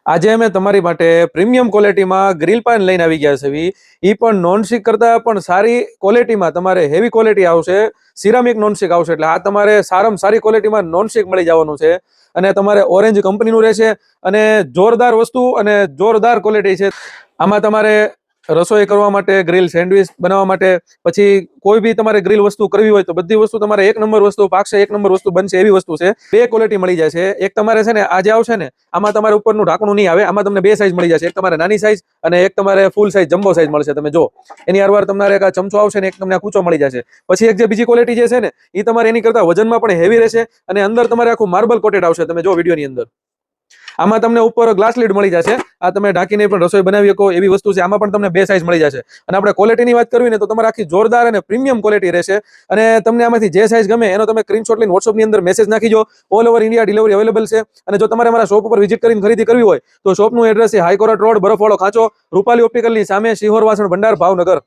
આજે અમે તમારી માટે પ્રીમિયમ ક્વોલિટીમાં ગ્રીલ પેન લઈને આવી ગયા છે. એ પણ નોનસ્ટિક કરતાં પણ સારી ક્વોલિટીમાં તમારે હેવી ક્વોલિટી આવશે, સિરામિક નોનસ્ટિક આવશે. એટલે આ તમારે સારામાં સારી ક્વોલિટીમાં નોનસ્ટિક મળી જવાનું છે અને તમારે ઓરેન્જ કંપનીનું રહેશે અને જોરદાર વસ્તુ અને જોરદાર ક્વોલિટી છે. આમાં તમારે રસોઈ કરવા માટે, ગ્રીલ સેન્ડવિચ બનાવવા માટે, પછી કોઈ બી તમારે ગ્રીલ વસ્તુ કરવી હોય તો બધી વસ્તુ તમારે એક નંબર વસ્તુ પાકશે, એક નંબર વસ્તુ બનશે એવી વસ્તુ છે. બે ક્વોલિટી મળી જાય છે. એક તમારે છે ને આજે આવશે ને આમાં તમારે ઉપરનું ઢાંકણું નહીં આવે, આમાં તમને બે સાઈઝ મળી જશે. એક તમારે નાની સાઈઝ અને એક તમારે ફૂલ સાઈઝ જમ્બો સાઈઝ મળશે. તમે જો એની હરવાર તમારે એક ચમચો આવશે ને એક તમને કૂચો મળી જશે. પછી એક જે બીજી ક્વોલિટી જે છે ને એ તમારે એની કરતા વજનમાં પણ હેવી રહેશે અને અંદર તમારે આખું માર્બલ કોટેડ આવશે. તમે જો વિડીયોની અંદર આમાં તમને ઉપર ગ્લાસ લીડ મળી જશે. આ તમે ઢાંકીને પણ રસોઈ બનાવી શકો એવી વસ્તુ છે. આમાં પણ તમને બે સાઈઝ મળી જશે. અને આપણે ક્વોલિટીની વાત કરવી ને તો તમારે આખી જોરદાર અને પ્રીમિયમ ક્વોલિટી રહેશે. અને તમને આમાંથી જે સાઈઝ ગમે એનો તમે સ્ક્રીનશોટ લઈને WhatsApp ની અંદર મેસેજ નાખીજો. All over India delivery available છે. અને જો તમારે અમારા શોપ ઉપર વિઝિટ કરીને ખરીદી કરવી હોય તો શોપનું એડ્રેસ છે હાઈકોર્ટ રોડ, બરફવાળો ખાંચો, રૂપાલી ઓપ્ટિકલની સામે, સિહોર વાસણ ભંડાર, ભાવનગર.